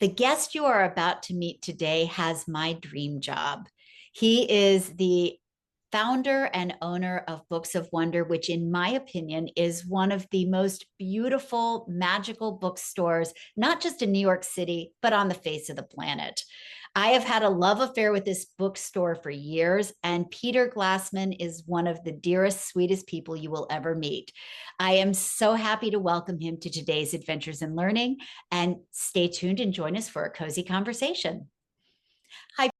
The guest you are about to meet today has my dream job. He is the founder and owner of Books of Wonder, which, in my opinion, is one of the most beautiful, magical bookstores, not just in New York City, but on the face of the planet. I have had a love affair with this bookstore for years, and Peter Glassman is one of the dearest, sweetest people you will ever meet. I am so happy to welcome him to today's Adventures in Learning, and stay tuned and join us for a cozy conversation. Hi,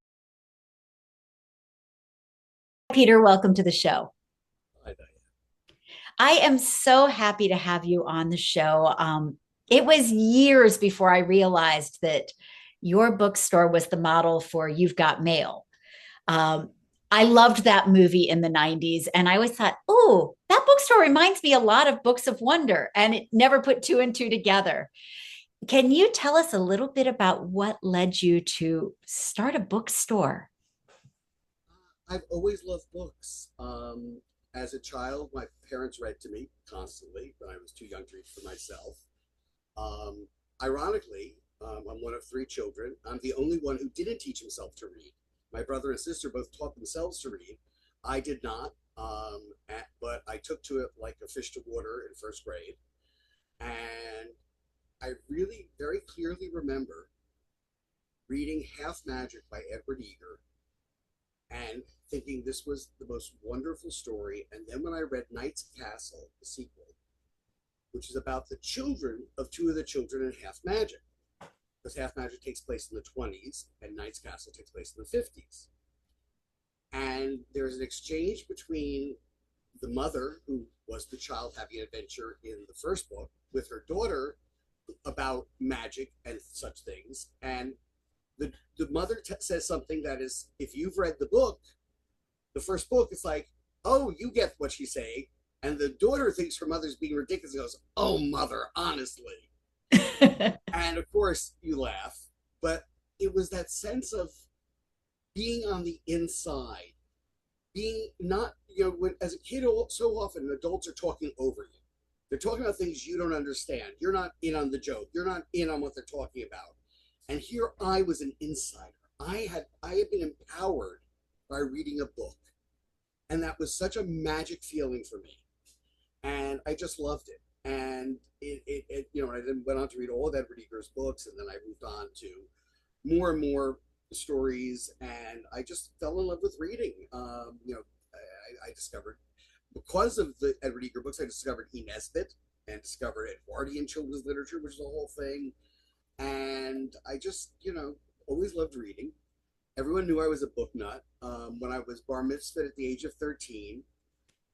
Peter. Welcome to the show. Hi, Diane. I am so happy to have you on the show. It was years before I realized that your bookstore was the model for You've Got Mail. Um, I loved that movie in the 90s, and I always thought, oh, that bookstore reminds me a lot of Books of Wonder, and it never put two and two together. Can you tell us a little bit about what led you to start a bookstore? I've always loved books. As a child, my parents read to me constantly when I was too young to read for myself. Um, Ironically, I'm one of three children. I'm the only one who didn't teach himself to read. My brother and sister both taught themselves to read. I did not, but I took to it like a fish to water in first grade. And I really very clearly remember reading Half Magic by Edward Eager and thinking this was the most wonderful story. And then when I read Knight's Castle, the sequel, which is about the children of two of the children in Half Magic, because Half Magic takes place in the 20s and Knight's Castle takes place in the 50s. And there's an exchange between the mother, who was the child having an adventure in the first book, with her daughter about magic and such things. And the mother says something that is, if you've read the book, the first book, it's like, oh, you get what she's saying. And the daughter thinks her mother's being ridiculous and goes, oh, mother, honestly. And of course, you laugh. But it was that sense of being on the inside, being not, when, as a kid, so often adults are talking over you. They're talking about things you don't understand. You're not in on the joke. You're not in on what they're talking about. And here I was an insider. I had been empowered by reading a book. And that was such a magic feeling for me. And I just loved it. And I then went on to read all of Edward Eager's books, and then I moved on to more and more stories, and I just fell in love with reading. I discovered, because of the Edward Eager books, I discovered E. Nesbit and discovered Edwardian children's literature, which is a whole thing. And I just, always loved reading. Everyone knew I was a book nut. When I was bar mitzvahed at the age of 13,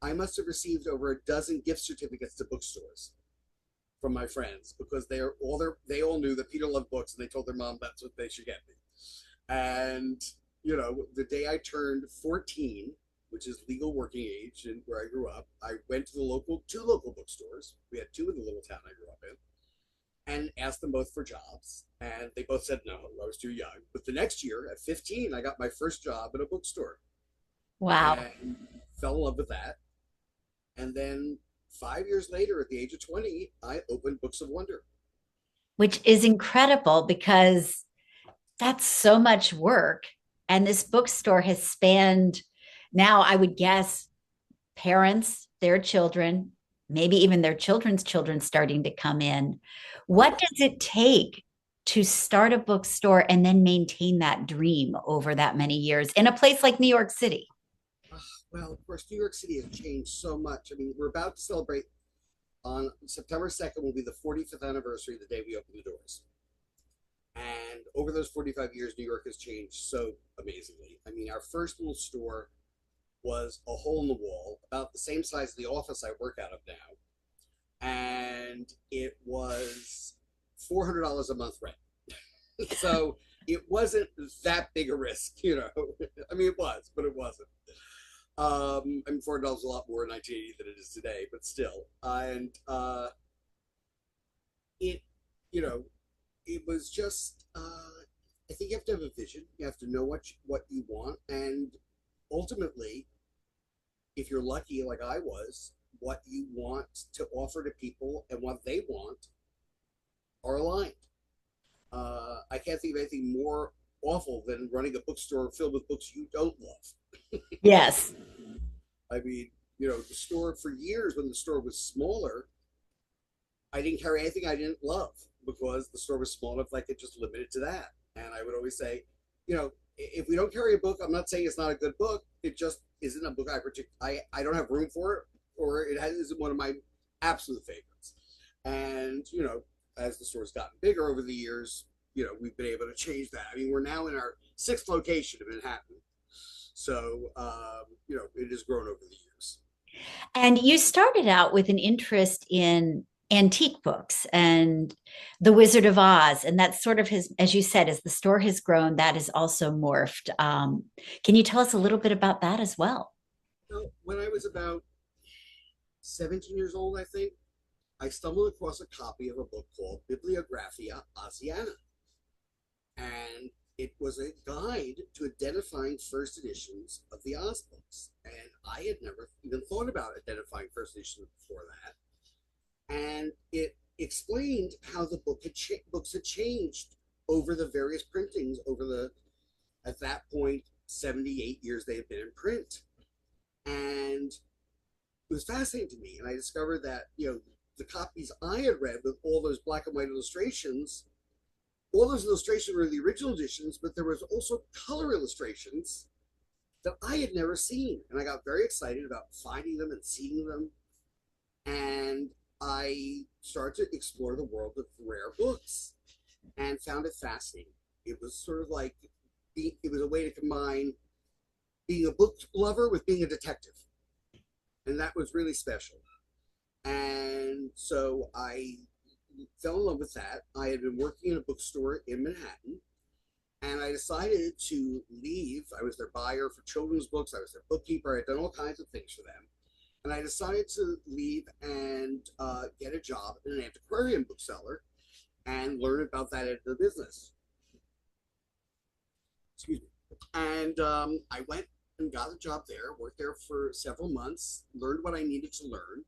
I must have received over a dozen gift certificates to bookstores from my friends, because they all knew that Peter loved books, and they told their mom that's what they should get me. And the day I turned 14, which is legal working age and where I grew up, I went to two local bookstores. We had two in the little town I grew up in, and asked them both for jobs. And they both said no, I was too young. But the next year, at 15, I got my first job at a bookstore Wow. and fell in love with that. And then 5 years later, at the age of 20, I opened Books of Wonder. Which is incredible because that's so much work. And this bookstore has spanned now, I would guess, parents, their children, maybe even their children's children starting to come in. Oh, What yeah. does it take to start a bookstore and then maintain that dream over that many years in a place like New York City? Well, of course, New York City has changed so much. I mean, we're about to celebrate on September 2nd, will be the 45th anniversary of the day we opened the doors. And over those 45 years, New York has changed so amazingly. I mean, our first little store was a hole in the wall, about the same size as the office I work out of now. And it was $400 a month rent. So it wasn't that big a risk. I mean, it was, but it wasn't. I mean, $400 is a lot more in 1980 than it is today, but still. And it, you know, it was just. I think you have to have a vision. You have to know what you want, and ultimately, if you're lucky, like I was, what you want to offer to people and what they want are aligned. I can't think of anything more awful than running a bookstore filled with books you don't love. Yes. I mean, the store for years when the store was smaller, I didn't carry anything I didn't love because the store was small enough I could just limit it to that. And I would always say, if we don't carry a book, I'm not saying it's not a good book. It just isn't a book I don't have room for it, or isn't one of my absolute favorites. And as the store's gotten bigger over the years, we've been able to change that. I mean, we're now in our sixth location in Manhattan, so it has grown over the years. And you started out with an interest in antique books and The Wizard of Oz. And that's sort of his, as you said, as the store has grown, that has also morphed. Can you tell us a little bit about that as well? So when I was about 17 years old, I think, I stumbled across a copy of a book called Bibliographia Oziana. And it was a guide to identifying first editions of the Oz books. And I had never even thought about identifying first editions before that. And it explained how the books had changed over the various printings over at that point, 78 years they had been in print. And it was fascinating to me. And I discovered that, the copies I had read with all those black and white illustrations, all those illustrations were the original editions, but there was also color illustrations that I had never seen. And I got very excited about finding them and seeing them. And I started to explore the world of rare books and found it fascinating. It was sort of like, it was a way to combine being a book lover with being a detective. And that was really special. And so I fell in love with that. I had been working in a bookstore in Manhattan, and I decided to leave. I was their buyer for children's books. I was their bookkeeper. I had done all kinds of things for them. And I decided to leave and get a job in an antiquarian bookseller and learn about that end of the business. Excuse me. And I went and got a job there, worked there for several months, learned what I needed to learn.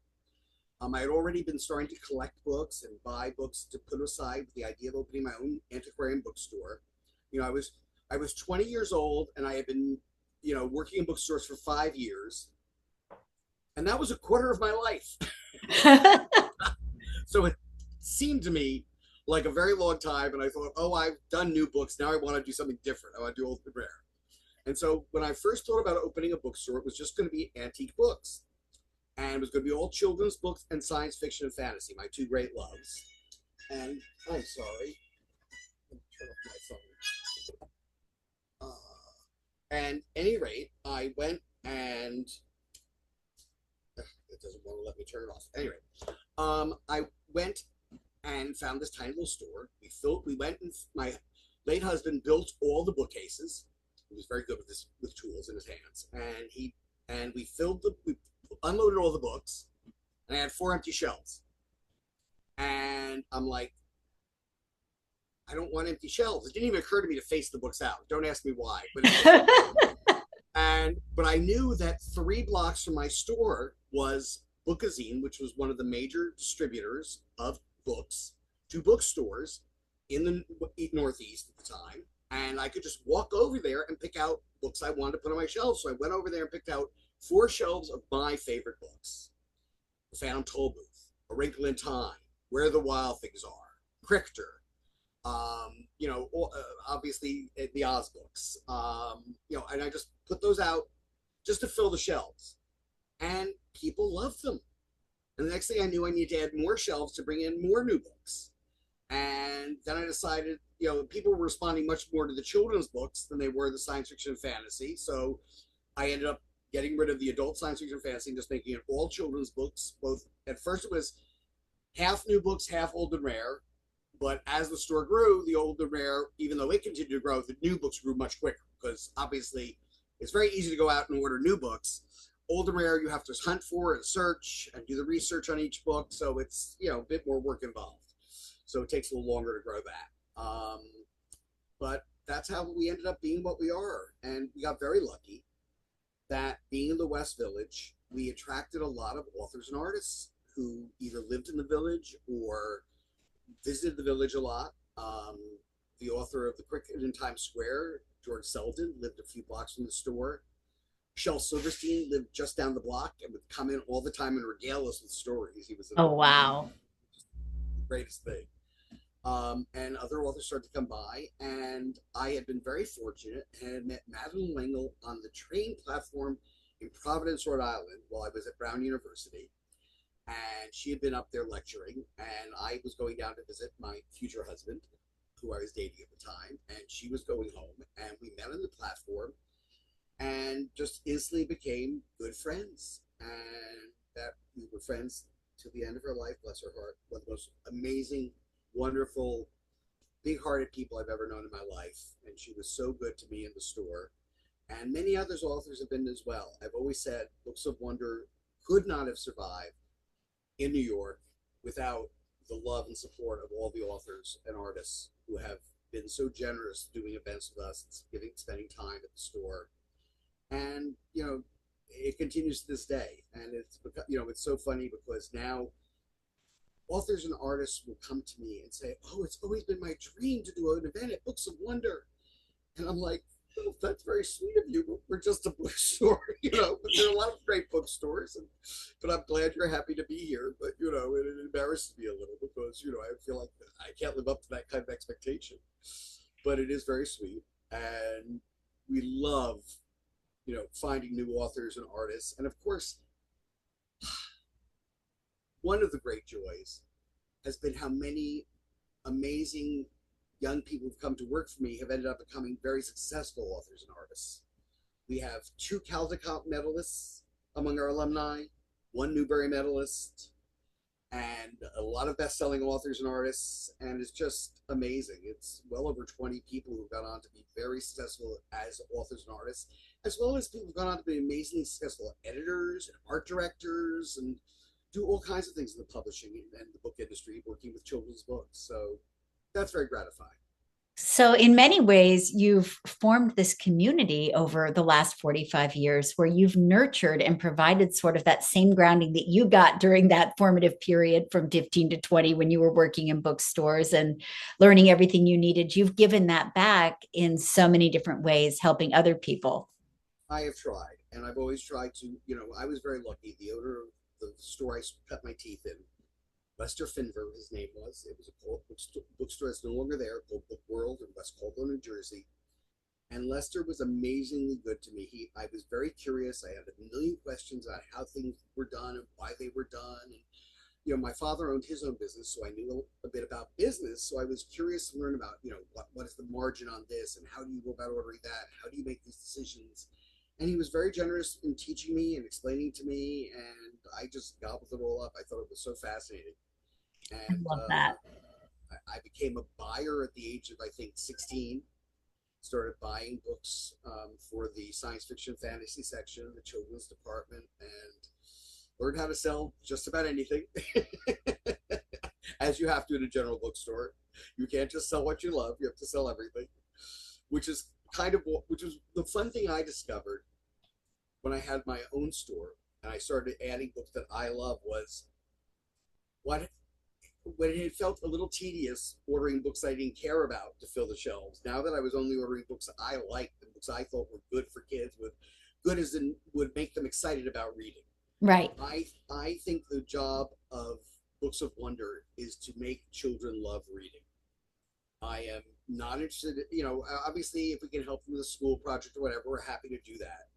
I had already been starting to collect books and buy books to put aside with the idea of opening my own antiquarian bookstore. I was 20 years old, and I had been working in bookstores for 5 years, and that was a quarter of my life. So it seemed to me like a very long time, and I thought, oh, I've done new books. Now I want to do something different. I want to do old and rare. And so when I first thought about opening a bookstore, it was just going to be antique books. And it was going to be all children's books and science fiction and fantasy, my two great loves. And I'm sorry. Let me turn off my phone. And at any rate, I went and it doesn't want to let me turn it off. Anyway, I went and found this tiny little store. We went, and my late husband built all the bookcases. He was very good with tools in his hands, and we unloaded all the books, and I had 4 empty shelves. And I'm like, I don't want empty shelves. It didn't even occur to me to face the books out. Don't ask me why. But I knew that 3 blocks from my store was Bookazine, which was one of the major distributors of books to bookstores in the Northeast at the time. And I could just walk over there and pick out books I wanted to put on my shelves. So I went over there and picked out 4 shelves of my favorite books: The Phantom Tollbooth, A Wrinkle in Time, Where the Wild Things Are, Crichter, obviously the Oz books, and I just put those out just to fill the shelves. And people loved them. And the next thing I knew, I needed to add more shelves to bring in more new books. And then I decided, people were responding much more to the children's books than they were the science fiction and fantasy. So I ended up getting rid of the adult science fiction and fantasy and just making it all children's books. Both at first it was half new books, half old and rare. But as the store grew, the old and rare, even though it continued to grow, the new books grew much quicker, because obviously it's very easy to go out and order new books. Old and rare, you have to hunt for and search and do the research on each book. So it's, a bit more work involved. So it takes a little longer to grow that. But that's how we ended up being what we are. And we got very lucky that being in the West Village, we attracted a lot of authors and artists who either lived in the village or visited the village a lot. the author of The Cricket in Times Square, George Selden, lived a few blocks from the store. Shel Silverstein lived just down the block and would come in all the time and regale us with stories. He was a Oh, really wow. the greatest thing. And other authors started to come by, and I had been very fortunate and had met Madeline L'Engle on the train platform in Providence, Rhode Island, while I was at Brown University. And she had been up there lecturing, and I was going down to visit my future husband, who I was dating at the time, and she was going home, and we met on the platform, and just instantly became good friends, and that we were friends to the end of her life. Bless her heart, one of the most amazing, wonderful, big-hearted people I've ever known in my life, and she was so good to me in the store. And many others authors have been as well. I've always said Books of Wonder could not have survived in New York without the love and support of all the authors and artists who have been so generous doing events with us, spending time at the store. And it continues to this day. And it's so funny because now authors and artists will come to me and say, "Oh, it's always been my dream to do an event at Books of Wonder." And I'm like, "Oh, that's very sweet of you. We're just a bookstore, But there are a lot of great bookstores, but I'm glad you're happy to be here. But it embarrasses me a little because I feel like I can't live up to that kind of expectation. But it is very sweet, and we love finding new authors and artists, and of course, one of the great joys has been how many amazing young people who've come to work for me have ended up becoming very successful authors and artists. We have two Caldecott medalists among our alumni, one Newbery medalist, and a lot of best-selling authors and artists, and it's just amazing. It's well over 20 people who've gone on to be very successful as authors and artists, as well as people who've gone on to be amazingly successful editors and art directors and do all kinds of things in the publishing and the book industry, working with children's books. So that's very gratifying. So, in many ways, you've formed this community over the last 45 years where you've nurtured and provided sort of that same grounding that you got during that formative period from 15 to 20 when you were working in bookstores and learning everything you needed. You've given that back in so many different ways, helping other people. I have tried, and I've always tried to, I was very lucky. The owner of the store I cut my teeth in, Lester Finver, his name was. It was a bookstore that's no longer there, called Book World in West Caldwell, New Jersey. And Lester was amazingly good to me. I was very curious. I had a million questions about how things were done and why they were done. And my father owned his own business, so I knew a bit about business. So I was curious to learn about, what is the margin on this, and how do you go about ordering that? How do you make these decisions? And he was very generous in teaching me and explaining to me, and I just gobbled it all up. I thought it was so fascinating. I And love that. I became a buyer at the age of, I think, 16. Started buying books for the science fiction fantasy section, the children's department, and learned how to sell just about anything, as you have to in a general bookstore. You can't just sell what you love; you have to sell everything, which is which was the fun thing I discovered when I had my own store and I started adding books that I love was what when it felt a little tedious ordering books I didn't care about to fill the shelves. Now that I was only ordering books I liked, and books I thought were good for kids, good as in would make them excited about reading. Right. I think the job of Books of Wonder is to make children love reading. I am not interested, obviously if we can help them with a school project or whatever, we're happy to do that.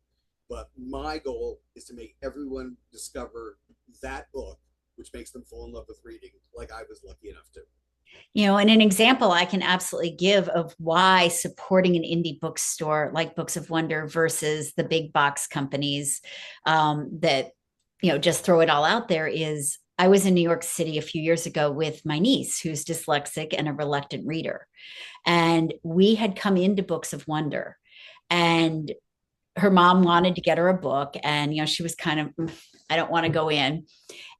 But my goal is to make everyone discover that book, which makes them fall in love with reading, like I was lucky enough to. And an example I can absolutely give of why supporting an indie bookstore like Books of Wonder versus the big box companies that, just throw it all out there is I was in New York City a few years ago with my niece, who's dyslexic and a reluctant reader. And we had come into Books of Wonder, and her mom wanted to get her a book. And, she was kind of, I don't want to go in.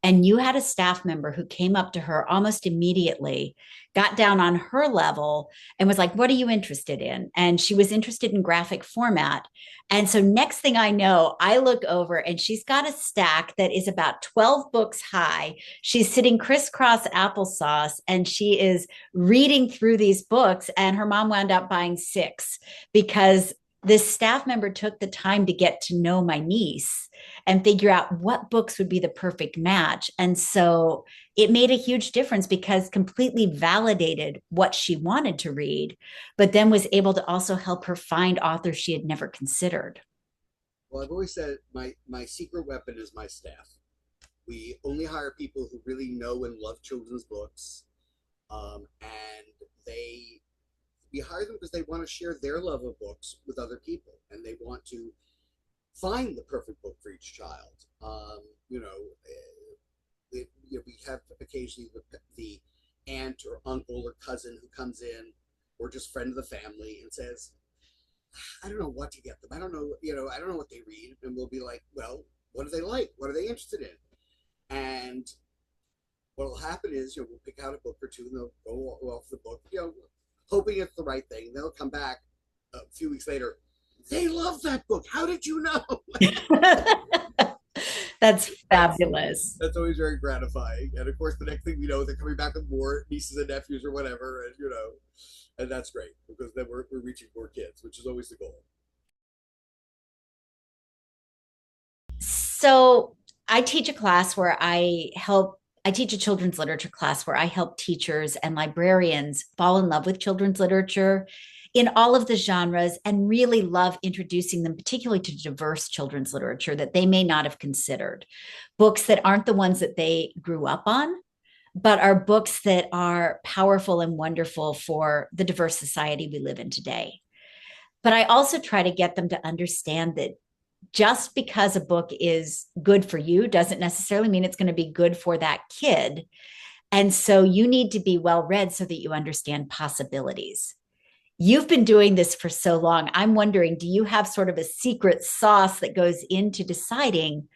and you had a staff member who came up to her almost immediately, got down on her level, and was like, "What are you interested in?" And she was interested in graphic format. And so, next thing I know, I look over and she's got a stack that is about 12 books high. She's sitting crisscross applesauce and she is reading through these books. And her mom wound up buying six because this staff member took the time to get to know my niece and figure out what books would be the perfect match. And so it made a huge difference because completely validated what she wanted to read, but then was able to also help her find authors she had never considered. Well, I've always said my secret weapon is my staff. We only hire people who really know and love children's books, and they we hire them because they want to share their love of books with other people, and they want to find the perfect book for each child. You know, we have occasionally the aunt or uncle or cousin who comes in, or just friend of the family, and says, "I don't know what to get them. I don't know, I don't know what they read." And we'll be like, "Well, what do they like? What are they interested in?" And what will happen is, we'll pick out a book or two, and they'll go off the book, hoping it's the right thing. They'll come back a few weeks later. They love that book. How did you know? That's fabulous. That's always very gratifying. And of course, the next thing we know, they're coming back with more nieces and nephews or whatever, and that's great because then we're reaching more kids, which is always the goal. So I teach a class where I teach a children's literature class where I help teachers and librarians fall in love with children's literature in all of the genres and really love introducing them, particularly to diverse children's literature that they may not have considered. Books that aren't the ones that they grew up on, but are books that are powerful and wonderful for the diverse society we live in today. But I also try to get them to understand that just because a book is good for you doesn't necessarily mean it's going to be good for that kid. And so you need to be well read so that you understand possibilities. You've been doing this for so long. I'm wondering, do you have sort of a secret sauce that goes into deciding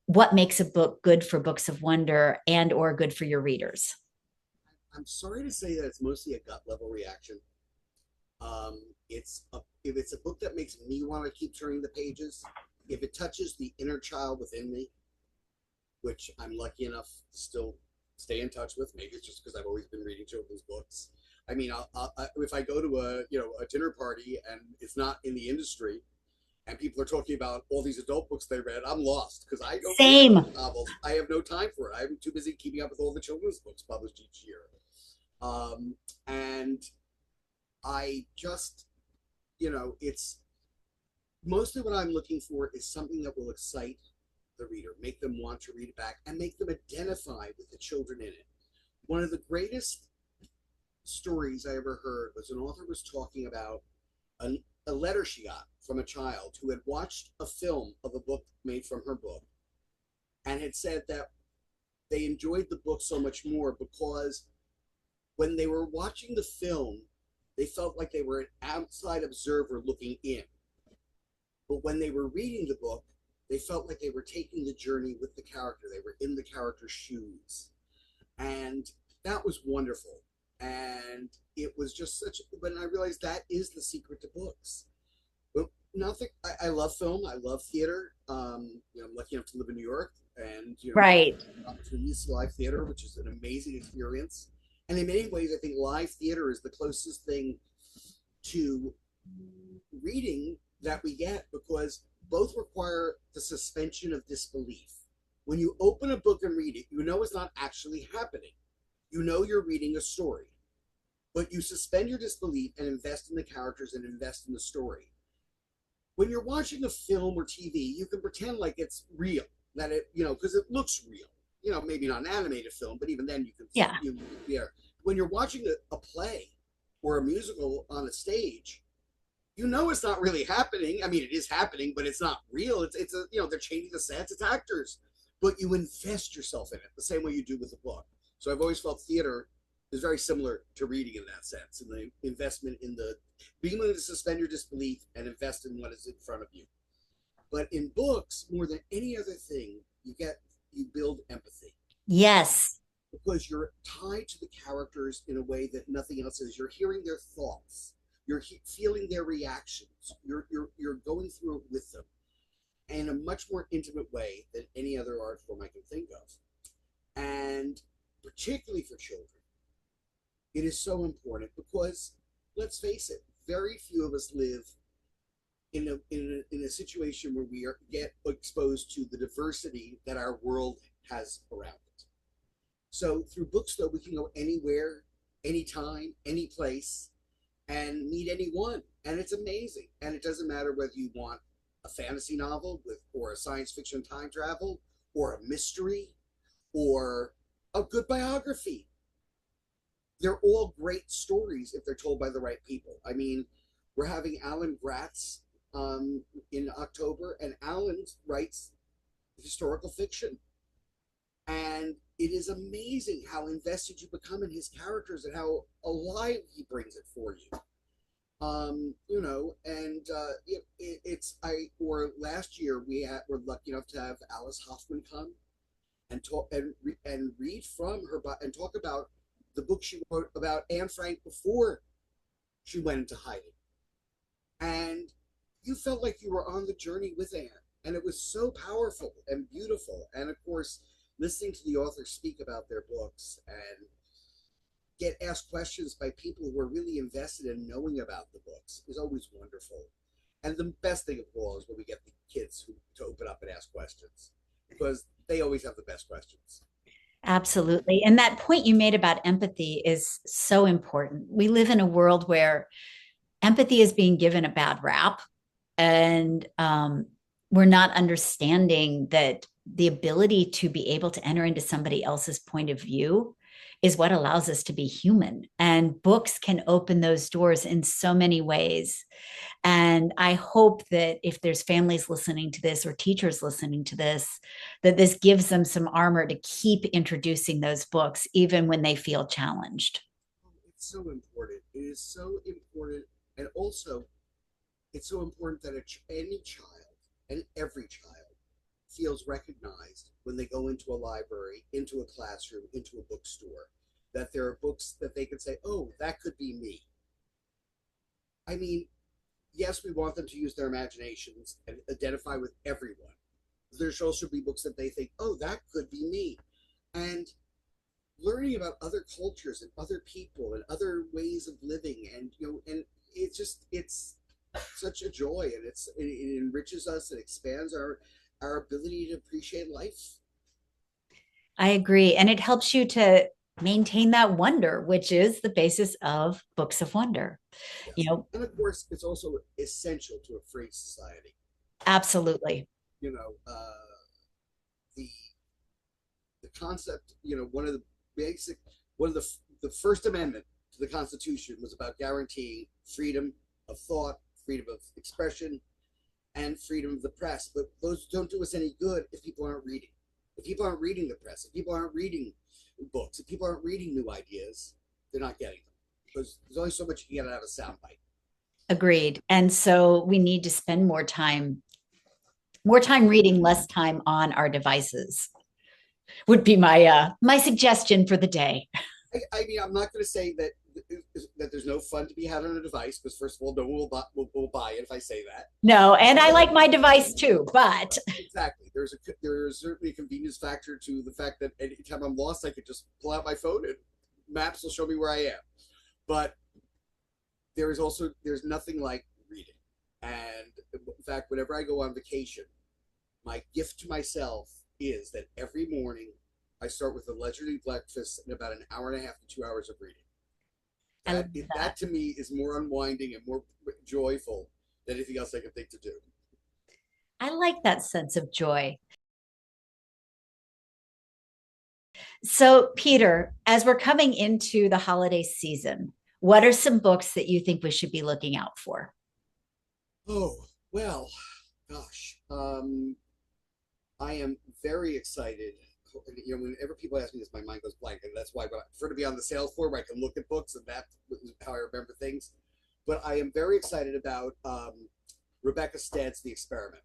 what makes a book good for Books of Wonder and or good for your readers? I'm sorry to say that it's mostly a gut level reaction. If it's a book that makes me want to keep turning the pages, if it touches the inner child within me, which I'm lucky enough to still stay in touch with. Maybe it's just because I've always been reading children's books. I mean, if I go to a dinner party and it's not in the industry, and people are talking about all these adult books they read, I'm lost because I don't read Same. novels. I have no time for it. I'm too busy keeping up with all the children's books published each year. And I just, it's mostly what I'm looking for is something that will excite the reader, make them want to read it back, and make them identify with the children in it. One of the greatest stories I ever heard was an author was talking about a letter she got from a child who had watched a film of a book made from her book and had said that they enjoyed the book so much more because when they were watching the film, they felt like they were an outside observer looking in. But when they were reading the book, they felt like they were taking the journey with the character. They were in the character's shoes. And that was wonderful. And it was just but I realized that is the secret to books. But nothing, I love film. I love theater. I'm lucky enough to live in New York and, Right. opportunities to live theater, which is an amazing experience. And in many ways, I think live theater is the closest thing to reading that we get because both require the suspension of disbelief. When you open a book and read it, it's not actually happening. You're reading a story, but you suspend your disbelief and invest in the characters and invest in the story. When you're watching a film or TV, you can pretend like it's real, that because it looks real. Maybe not an animated film, but even then you can. Yeah. When you're watching a play or a musical on a stage, it's not really happening. I mean, it is happening, but it's not real. They're changing the sets. It's actors, but you invest yourself in it the same way you do with a book. So I've always felt theater is very similar to reading in that sense, and the investment in the being willing to suspend your disbelief and invest in what is in front of you. But in books, more than any other thing, you you build empathy Yes. because you're tied to the characters in a way that nothing else is. You're hearing their thoughts, you're feeling their reactions, you're going through it with them in a much more intimate way than any other art form I can think of. And particularly for children, it is so important because let's face it, very few of us live in a situation where get exposed to the diversity that our world has around it. So through bookstore, we can go anywhere, anytime, any place, and meet anyone, and it's amazing. And it doesn't matter whether you want a fantasy novel with, or a science fiction time travel, or a mystery, or a good biography. They're all great stories if they're told by the right people. I mean, we're having Alan Gratz in October, and Alan writes historical fiction. And it is amazing how invested you become in his characters and how alive he brings it for you. You know, and it's or last year were lucky enough to have Alice Hoffman come and talk and read from her and talk about the book she wrote about Anne Frank before she went into hiding. And you felt like you were on the journey with Anne. And it was so powerful and beautiful. And of course, listening to the authors speak about their books and get asked questions by people who are really invested in knowing about the books is always wonderful. And the best thing of all is when we get the kids to open up and ask questions, because they always have the best questions. Absolutely. And that point you made about empathy is so important. We live in a world where empathy is being given a bad rap, and we're not understanding that the ability to be able to enter into somebody else's point of view is what allows us to be human. And books can open those doors in so many ways. And I hope that if there's families listening to this or teachers listening to this, that this gives them some armor to keep introducing those books, even when they feel challenged. It's so important. It is so important. And also, it's so important that any child and every child feels recognized when they go into a library, into a classroom, into a bookstore, that there are books that they can say, oh, that could be me. I mean, yes, we want them to use their imaginations and identify with everyone. There should also be books that they think, oh, that could be me. And learning about other cultures and other people and other ways of living, and and it's such a joy, and it enriches us and expands our ability to appreciate life. I agree. And it helps you to maintain that wonder, which is the basis of books of wonder. You Yes, know, and of course, it's also essential to a free society. absolutely. You know, the the concept. One of the basic, one of the First Amendment to the Constitution was about guaranteeing freedom of thought, freedom of expression, and freedom of the press. But those don't do us any good if people aren't reading. If people aren't reading the press, if people aren't reading books, if people aren't reading new ideas, they're not getting them. Because there's only so much you can get out of a soundbite. Agreed. And so we need to spend more time reading, less time on our devices. Would be my suggestion for the day. I mean, I'm not going to say that there's no fun to be had on a device, because first of all, no one will buy it if I say that. No, and I like my device too, but Exactly. There's certainly a convenience factor to the fact that anytime I'm lost, I could just pull out my phone and maps will show me where I am. But there's nothing like reading. And in fact, whenever I go on vacation, my gift to myself is that every morning I start with a leisurely breakfast and about an hour and a half to 2 hours of reading. I love That to me is more unwinding and more joyful than anything else I can think to do. I like that sense of joy. So, Peter, as we're coming into the holiday season, what are some books that you think we should be looking out for? Oh, well, gosh. I am very excited. Whenever people ask me this, my mind goes blank, and that's why. But I prefer to be on the sales floor where I can look at books, and that's how I remember things. But I am very excited about Rebecca Stead's The Experiment.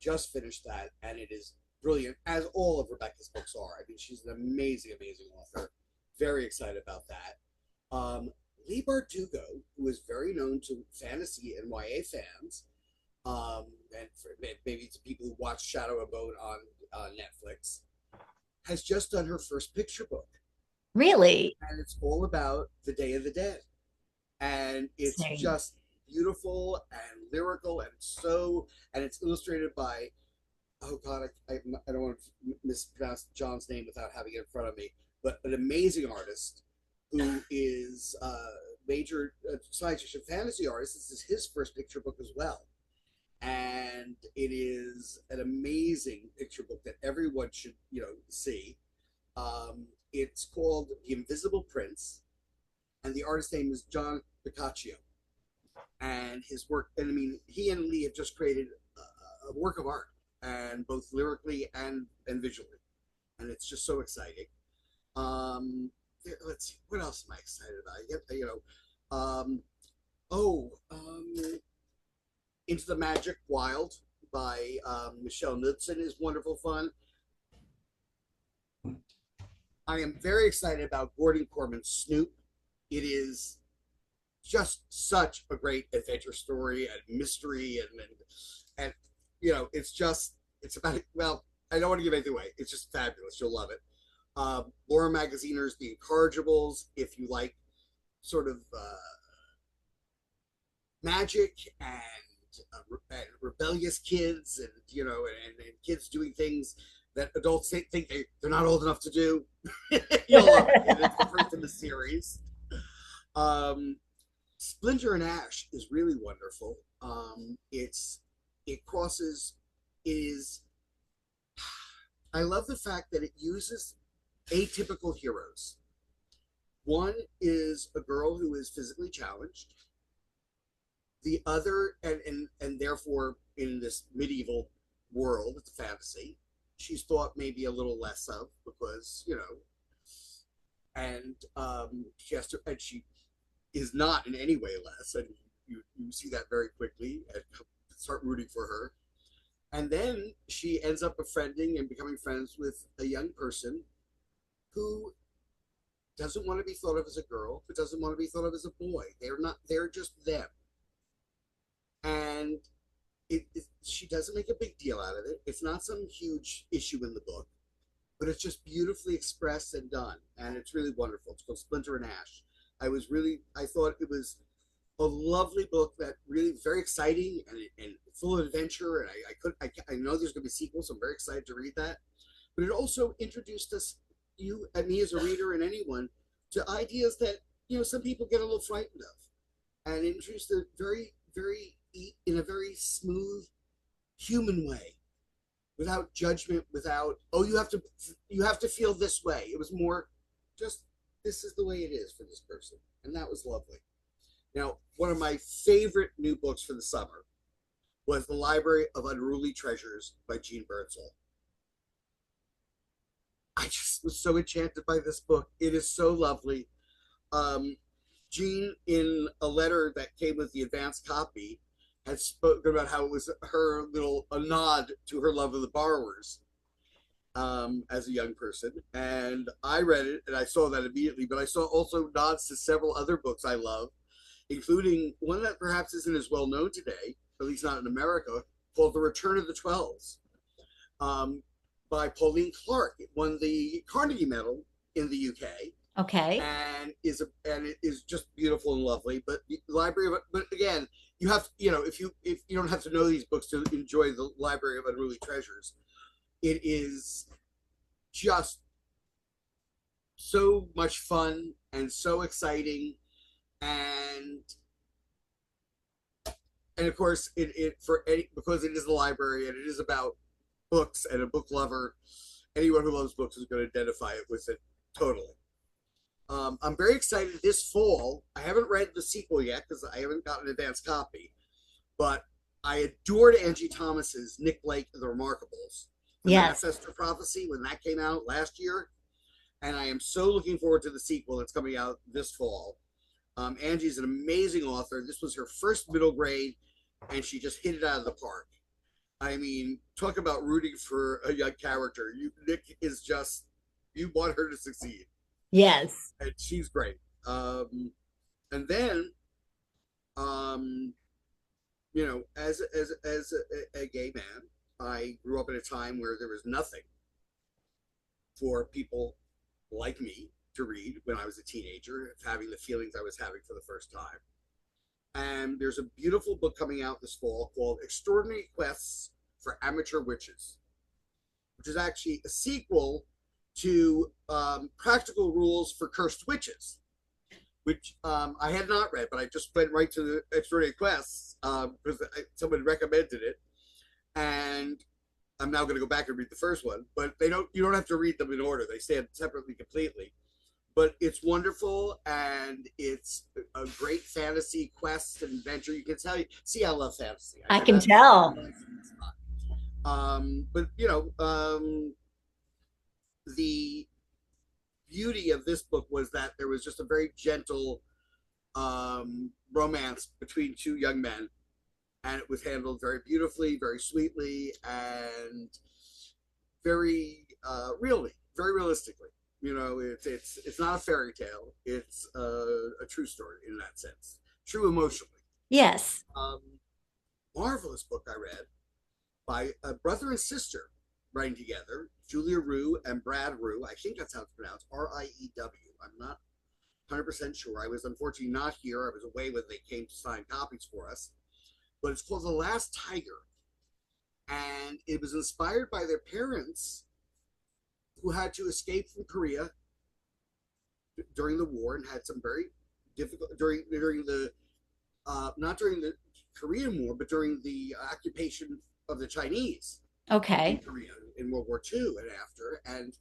Just finished that, and it is brilliant, as all of Rebecca's books are. I mean, she's an amazing, amazing author. Very excited about that. Lee Bardugo, who is very known to fantasy and YA fans, and for, maybe to people who watch Shadow and Bone on Netflix, has just done her first picture book, Really? and it's all about the Day of the Dead, and it's Same. just beautiful and lyrical, and it's illustrated by, oh god, I don't want to mispronounce John's name without having it in front of me, but an amazing artist who is major science fiction fantasy artist. This is his first picture book as well, and it is an amazing picture book that everyone should see. It's called The Invisible Prince, and the artist name is John Piccaccio. And his work, and I mean, he and Lee have just created a work of art, and both lyrically and visually, and it's just so exciting. Let's see, what else am I excited about? Oh, Into the Magic Wild by Michelle Knudsen is wonderful fun. I am very excited about Gordon Corman's Snoop. It is just such a great adventure story and mystery, and it's about, well, I don't want to give anything away. It's just fabulous. You'll love it. Laura Magaziner's The Incorrigibles, if you like sort of magic and rebellious kids, and and kids doing things that adults think they're not old enough to do. You'll love it. It's the first in the series. Splinter and Ash is really wonderful. It crosses is I love the fact that it uses atypical heroes. One is a girl who is physically challenged. The other, and therefore in this medieval world, it's fantasy, she's thought maybe a little less of, because and she has to, and she is not in any way less, and you see that very quickly and start rooting for her. And then she ends up befriending and becoming friends with a young person who doesn't want to be thought of as a girl, but doesn't want to be thought of as a boy. They're just them. And she doesn't make a big deal out of it. It's not some huge issue in the book, but it's just beautifully expressed and done. And it's really wonderful. It's called Splinter and Ash. I thought it was a lovely book that really very exciting and full of adventure. And I know there's going to be sequels, so I'm very excited to read that. But it also introduced us, you and me as a reader and anyone, to ideas that some people get a little frightened of, and introduced it very, very in a very smooth, human way, without judgment, without, oh, you have to feel this way. It was more just, this is the way it is for this person, and that was lovely. Now, one of my favorite new books for the summer was The Library of Unruly Treasures by Jean Birdsall. I just was so enchanted by this book. It is so lovely. Jean, in a letter that came with the advanced copy, had spoken about how it was a nod to her love of the borrowers as a young person. And I read it and I saw that immediately, but I saw also nods to several other books I love, including one that perhaps isn't as well known today, at least not in America, called The Return of the Twelves, by Pauline Clark. It won the Carnegie Medal in the UK. Okay. And it is just beautiful and lovely. But the library, but again, you have, if you don't have to know these books to enjoy The Library of Unruly Treasures, it is just so much fun and so exciting, and of course because it is a library and it is about books and a book lover, anyone who loves books is going to identify it with it totally. I'm very excited this fall. I haven't read the sequel yet because I haven't gotten an advanced copy, but I adored Angie Thomas's Nick Blake and the Remarkables, the Yes. Manchester Prophecy, when that came out last year, and I am so looking forward to the sequel that's coming out this fall. Angie's an amazing author. This was her first middle grade, and she just hit it out of the park. I mean, talk about rooting for a young character. Nick is just, you want her to succeed, Yes. and she's great. And then, um, as a gay man, I grew up in a time where there was nothing for people like me to read when I was a teenager, having the feelings I was having for the first time. And there's a beautiful book coming out this fall called Extraordinary Quests for Amateur Witches, which is actually a sequel to Practical Rules for Cursed Witches, which I had not read, but I just went right to the Extraordinary Quests because someone recommended it, and I'm now going to go back and read the first one. But you don't have to read them in order; they stand separately completely. But it's wonderful, and it's a great fantasy quest and adventure. You can see I love fantasy. I I mean, can that's tell. my sweet spot. But the beauty of this book was that there was just a very gentle romance between two young men, and it was handled very beautifully, very sweetly, and very realistically. It's not a fairy tale. It's a true story in that sense, true emotionally. Yes. Um, Marvelous book I read by a brother and sister writing together, Julia Rue and Brad Rue. I think that's how it's pronounced, Riew. I'm not 100% sure. I was unfortunately not here. I was away when they came to sign copies for us. But it's called The Last Tiger. And it was inspired by their parents who had to escape from Korea during the war and had some very difficult during the not during the Korean War, but during the occupation of the Chinese in Okay. Korea in World War II and after. And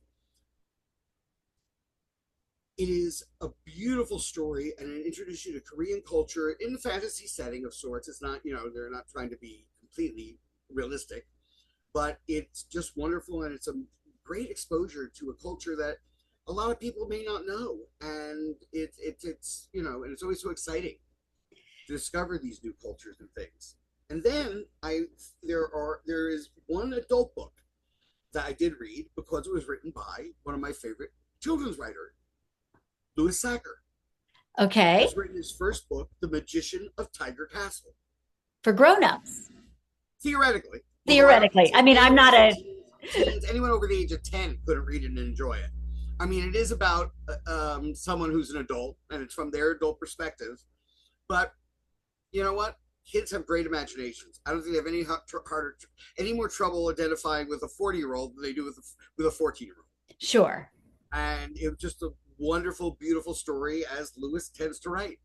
it is a beautiful story, and it introduces you to Korean culture in a fantasy setting of sorts. It's not, they're not trying to be completely realistic, but it's just wonderful, and it's a great exposure to a culture that a lot of people may not know, and it's and it's always so exciting to discover these new cultures and things. And then there is one adult book that I did read because it was written by one of my favorite children's writers, Louis Sacker. Okay. Has written his first book, The Magician of Tiger Castle. For grown-ups. Theoretically, although I don't Theoretically. I mean, I'm not a teens, anyone over the age of 10 couldn't read it and enjoy it. I mean, it is about someone who's an adult, and it's from their adult perspective. But you know what? Kids have great imaginations. I don't think they have any more trouble identifying with a 40-year-old than they do with a 14-year-old. sure. And it was just a wonderful, beautiful story, as Lewis tends to write.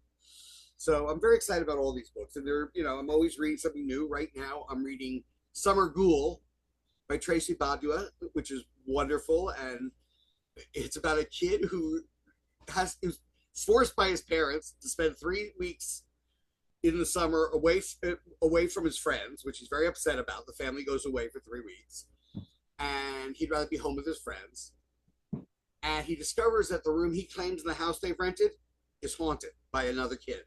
So I'm very excited about all these books, and I'm always reading something new. Right now, I'm reading Summer Ghoul by Tracy Badua, which is wonderful, and it's about a kid who is forced by his parents to spend 3 weeks in the summer away from his friends, which he's very upset about. The family goes away for 3 weeks, and he'd rather be home with his friends. And he discovers that the room he claims in the house they've rented is haunted by another kid,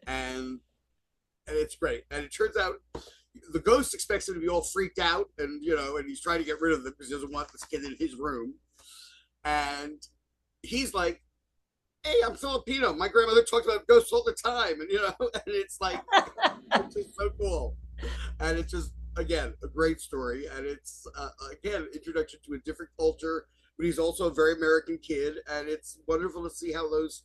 and it's great. And it turns out the ghost expects him to be all freaked out, and he's trying to get rid of them because he doesn't want this kid in his room. And he's like, "Hey, I'm Filipino. My grandmother talked about ghosts all the time," and and it's like, it's just so cool, and it's just again a great story, and it's again introduction to a different culture. But he's also a very American kid, and it's wonderful to see how those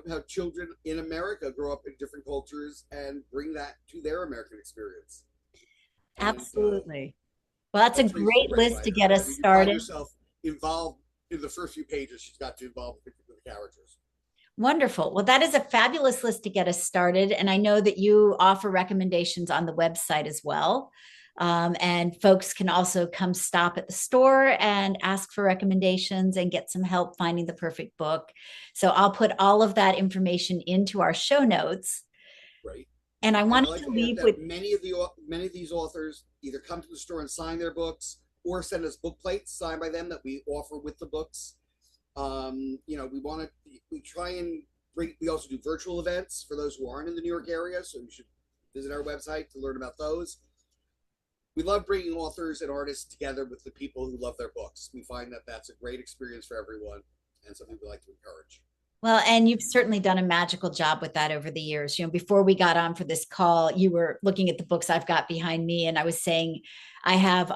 how children in America grow up in different cultures and bring that to their American experience. And Absolutely. Well, that's a Tracy's a great great list to writer. get I us mean, you find started. yourself involved in the first few pages. She's got to involve with the characters. Wonderful. Well, that is a fabulous list to get us started. And I know that you offer recommendations on the website as well. And folks can also come stop at the store and ask for recommendations and get some help finding the perfect book. So I'll put all of that information into our show notes. Right. And I And I wanted like to to add leave with that many of these authors either come to the store and sign their books, or send us book plates signed by them that we offer with the books. We try and we also do virtual events for those who aren't in the New York area. So you should visit our website to learn about those. we love bringing authors and artists together with the people who love their books. We find that that's a great experience for everyone and something we like to encourage. Well, and you've certainly done a magical job with that over the years. Before we got on for this call, you were looking at the books I've got behind me, and I was saying I have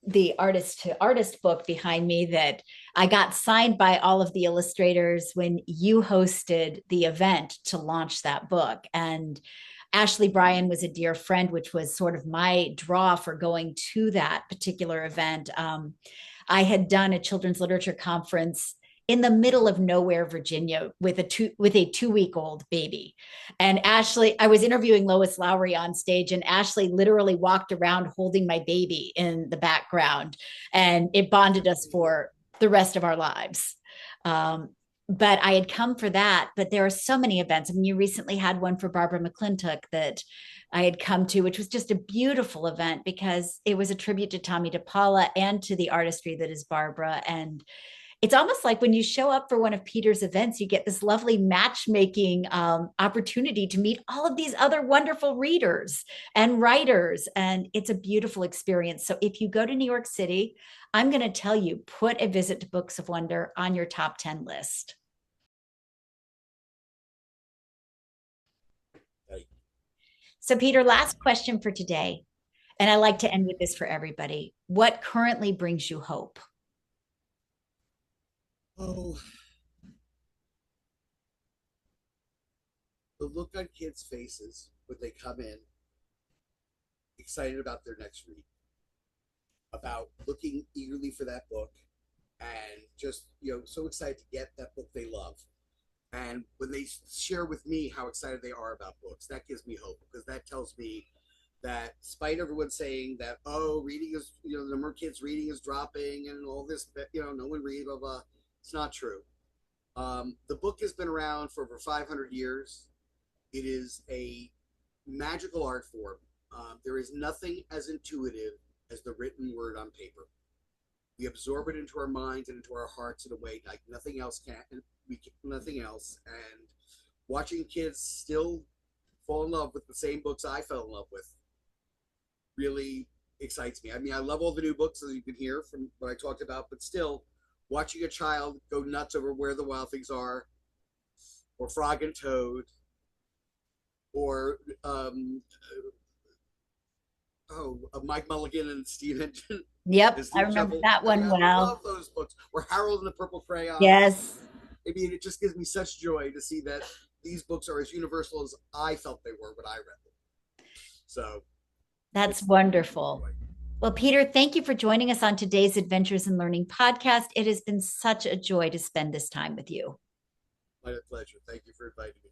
the artist to artist book behind me that I got signed by all of the illustrators when you hosted the event to launch that book. And Ashley Bryan was a dear friend, which was sort of my draw for going to that particular event. I had done a children's literature conference in the middle of nowhere, Virginia, with a 2 week old baby. And Ashley, I was interviewing Lois Lowry on stage, and Ashley literally walked around holding my baby in the background, and it bonded us for the rest of our lives. But I had come for that. But there are so many events. I mean, you recently had one for Barbara McClintock that I had come to, which was just a beautiful event because it was a tribute to Tommy DePaula and to the artistry that is Barbara. And it's almost like when you show up for one of Peter's events, you get this lovely matchmaking opportunity to meet all of these other wonderful readers and writers. And it's a beautiful experience. So if you go to New York City, I'm going to tell you, put a visit to Books of Wonder on your top 10 list. So, Peter, last question for today. And I like to end with this for everybody. What currently brings you hope? Oh, the look on kids' faces when they come in excited about their next read, about looking eagerly for that book, and just, so excited to get that book they love. And when they share with me how excited they are about books, that gives me hope, because that tells me that despite everyone saying that, oh, reading is, the number of kids reading is dropping and all this, no one reads, blah, blah, it's not true. The book has been around for over 500 years. It is a magical art form. There is nothing as intuitive as the written word on paper. We absorb it into our minds and into our hearts in a way like nothing else can. Nothing else. And watching kids still fall in love with the same books I fell in love with really excites me. I mean, I love all the new books, as you can hear from what I talked about, but still, watching a child go nuts over Where the Wild Things Are, or Frog and Toad, or Mike Mulligan and Stephen. Yep, I remember that one well. I love those books. Or Harold and the Purple Crayon. Yes. I mean, it just gives me such joy to see that these books are as universal as I felt they were when I read them. So that's wonderful. Well, Peter, thank you for joining us on today's Adventures in Learning podcast. It has been such a joy to spend this time with you. My pleasure. Thank you for inviting me.